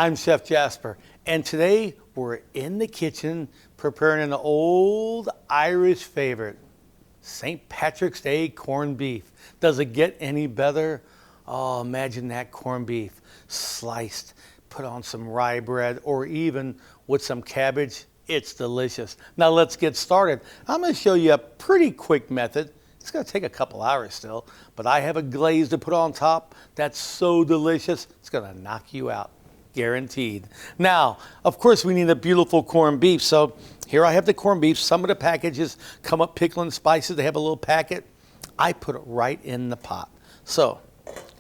I'm Chef Jasper, and today we're in the kitchen preparing an old Irish favorite, St. Patrick's Day corned beef. Does it get any better? Oh, imagine that corned beef sliced, put on some rye bread, or even with some cabbage. It's delicious. Now let's get started. I'm going to show you a pretty quick method. It's going to take a couple hours still, but I have a glaze to put on top that's so delicious, it's going to knock you out. Guaranteed. Now, of course, we need a beautiful corned beef. So here I have the corned beef. Some of the packages come up pickling spices. They have a little packet. I put it right in the pot. So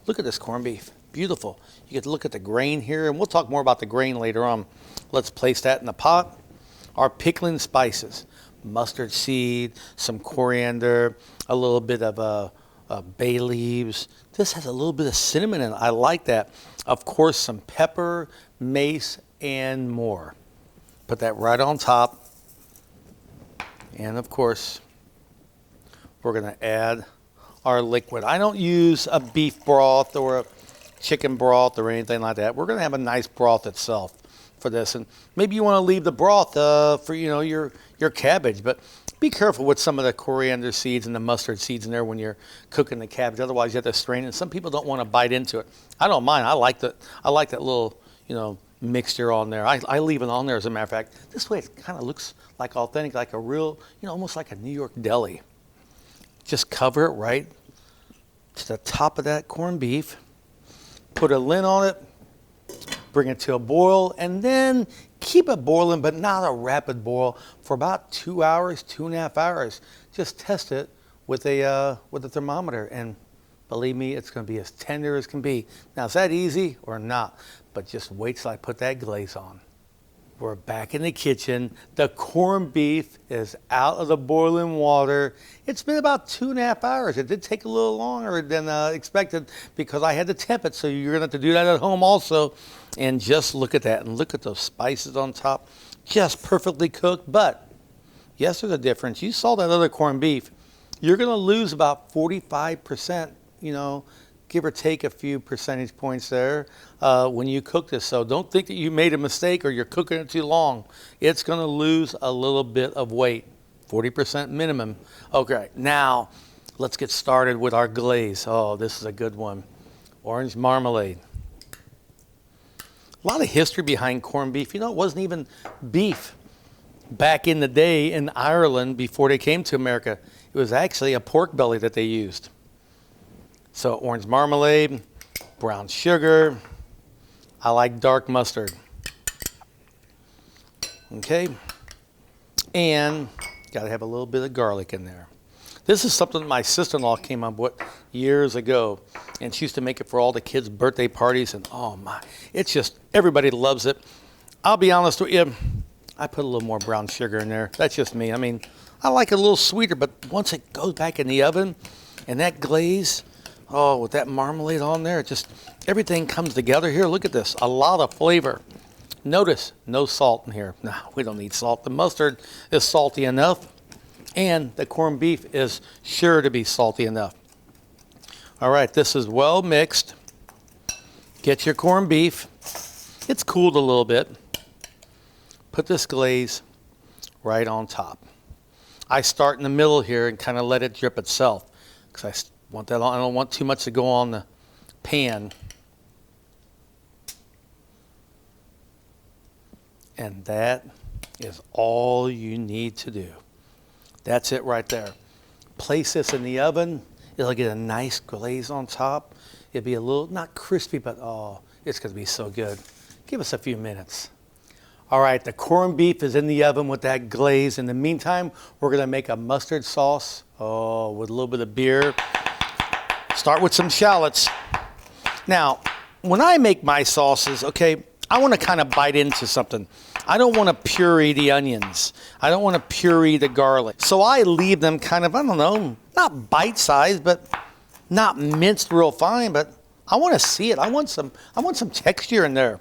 look at this corned beef. Beautiful. You get to look at the grain here, and we'll talk more about the grain later on. Let's place that in the pot. Our pickling spices, mustard seed, some coriander, a little bit of bay leaves. This has a little bit of cinnamon in it. I like that. Of course, some pepper, mace, and more. Put that right on top. And of course, we're going to add our liquid. I don't use a beef broth or a chicken broth or anything like that. We're going to have a nice broth itself for this. And maybe you want to leave the broth for your cabbage, but be careful with some of the coriander seeds and the mustard seeds in there when you're cooking the cabbage. Otherwise, you have to strain it. Some people don't want to bite into it. I don't mind. I like that little, mixture on there. I leave it on there, as a matter of fact. This way, it kind of looks like authentic, like a real, almost like a New York deli. Just cover it right to the top of that corned beef. Put a lid on it. Bring it to a boil, and then keep it boiling, but not a rapid boil, for about 2 hours, 2.5 hours. Just test it with a thermometer, and believe me, it's going to be as tender as can be. Now, is that easy or not? But just wait till I put that glaze on. We're back in the kitchen. The corned beef is out of the boiling water. It's been about 2.5 hours. It did take a little longer than expected because I had to temp it, so you're going to have to do that at home also. And just look at that, and look at those spices on top. Just perfectly cooked, but yes, there's a difference. You saw that other corned beef. You're going to lose about 45%, give or take a few percentage points there when you cook this. So don't think that you made a mistake or you're cooking it too long. It's going to lose a little bit of weight, 40% minimum. Okay, now let's get started with our glaze. Oh, this is a good one. Orange marmalade. A lot of history behind corned beef. It wasn't even beef back in the day in Ireland before they came to America. It was actually a pork belly that they used. So orange marmalade, brown sugar. I like dark mustard. Okay. And got to have a little bit of garlic in there. This is something my sister-in-law came up with years ago, and she used to make it for all the kids' birthday parties, and oh my, it's just, everybody loves it. I'll be honest with you, I put a little more brown sugar in there. That's just me. I like it a little sweeter, but once it goes back in the oven, and that glaze, oh, with that marmalade on there, everything comes together here. Look at this, a lot of flavor. Notice, no salt in here. No, we don't need salt. The mustard is salty enough. And the corned beef is sure to be salty enough. All right, this is well mixed. Get your corned beef. It's cooled a little bit. Put this glaze right on top. I start in the middle here and kind of let it drip itself because I want that on. I don't want too much to go on the pan. And that is all you need to do. That's it right there. Place this in the oven. It'll get a nice glaze on top. It'll be a little, not crispy, but oh, it's going to be so good. Give us a few minutes. All right, the corned beef is in the oven with that glaze. In the meantime, we're going to make a mustard sauce, with a little bit of beer. Start with some shallots. Now, when I make my sauces, okay, I want to kind of bite into something. I don't want to puree the onions. I don't want to puree the garlic. So I leave them kind of, not bite-sized, but not minced real fine, but I want to see it. I want some texture in there.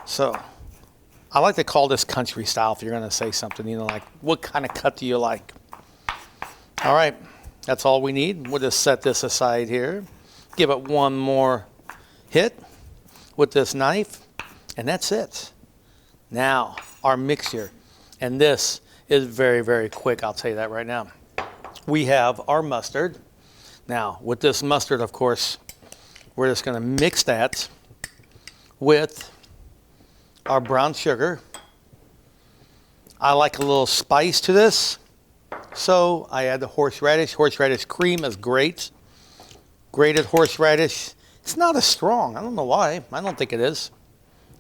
So I like to call this country style if you're going to say something, like what kind of cut do you like? All right, that's all we need. We'll just set this aside here. Give it one more hit with this knife. And that's it. Now, our mixture. And this is very, very quick. I'll tell you that right now. We have our mustard. Now, with this mustard, of course, we're just going to mix that with our brown sugar. I like a little spice to this, so I add the horseradish. Horseradish cream is great. Grated horseradish. It's not as strong. I don't know why. I don't think it is.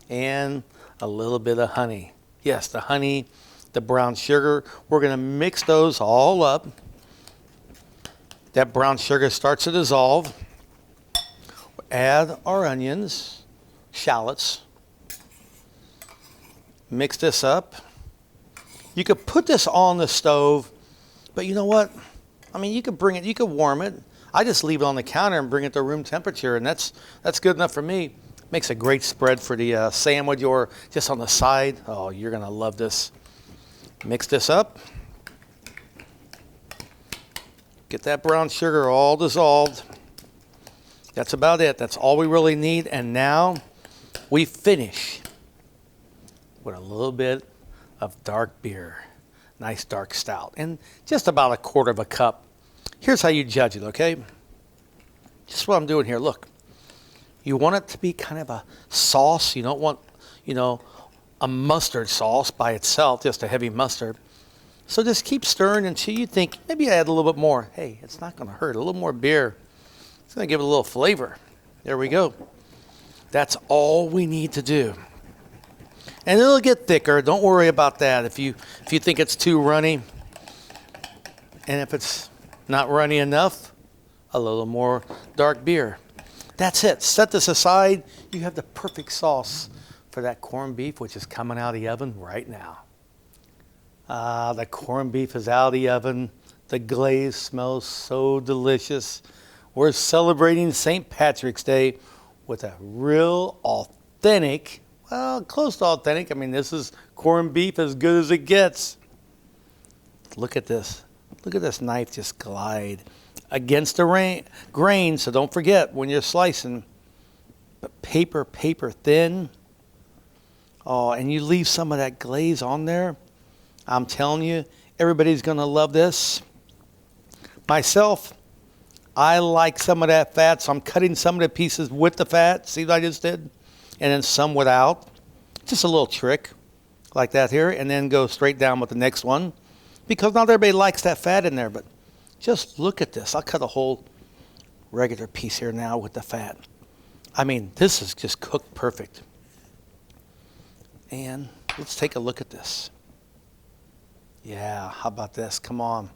And a little bit of honey. Yes, the honey, the brown sugar. We're going to mix those all up. That brown sugar starts to dissolve. Add our onions, shallots. Mix this up. You could put this on the stove, but you know what? I mean, you could bring it, you could warm it. I just leave it on the counter and bring it to room temperature, and that's good enough for me. Makes a great spread for the sandwich or just on the side. Oh, you're gonna love this. Mix this up. Get that brown sugar all dissolved. That's about it. That's all we really need. And now we finish with a little bit of dark beer. Nice dark stout. And just about a quarter of a cup. Here's how you judge it, okay? Just what I'm doing here. Look. You want it to be kind of a sauce. You don't want, a mustard sauce by itself, just a heavy mustard. So just keep stirring until you think, maybe add a little bit more. Hey, it's not going to hurt. A little more beer. It's going to give it a little flavor. There we go. That's all we need to do. And it'll get thicker. Don't worry about that. If you think it's too runny, and if it's not runny enough, a little more dark beer. That's it. Set this aside. You have the perfect sauce for that corned beef, which is coming out of the oven right now. The corned beef is out of the oven. The glaze smells so delicious. We're celebrating St. Patrick's Day with a real authentic, well, close to authentic. I mean, this is corned beef as good as it gets. Look at this. Look at this knife just glide against the grain. So don't forget when you're slicing, but paper thin. Oh, and you leave some of that glaze on there. I'm telling you, everybody's going to love this. Myself, I like some of that fat, so I'm cutting some of the pieces with the fat. See what I just did? And then some without. Just a little trick like that here. And then go straight down with the next one. Because not everybody likes that fat in there, but just look at this. I'll cut a whole regular piece here now with the fat. I mean, this is just cooked perfect. And let's take a look at this. Yeah, how about this? Come on.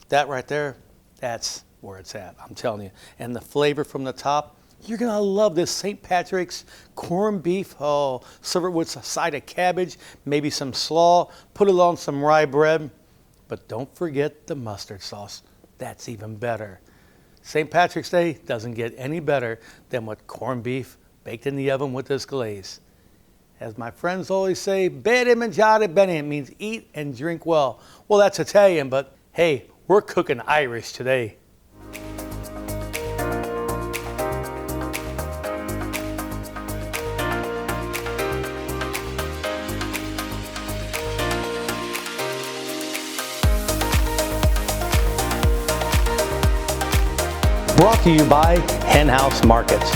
That right there, that's where it's at. I'm telling you. And the flavor from the top, you're going to love this St. Patrick's corned beef. Oh, serve it with a side of cabbage, maybe some slaw. Put it on some rye bread. But don't forget the mustard sauce. That's even better. St. Patrick's Day doesn't get any better than with corned beef baked in the oven with this glaze. As my friends always say, bere mangiare bene. It means eat and drink well. Well, that's Italian, but hey, we're cooking Irish today. Brought to you by Hen House Markets.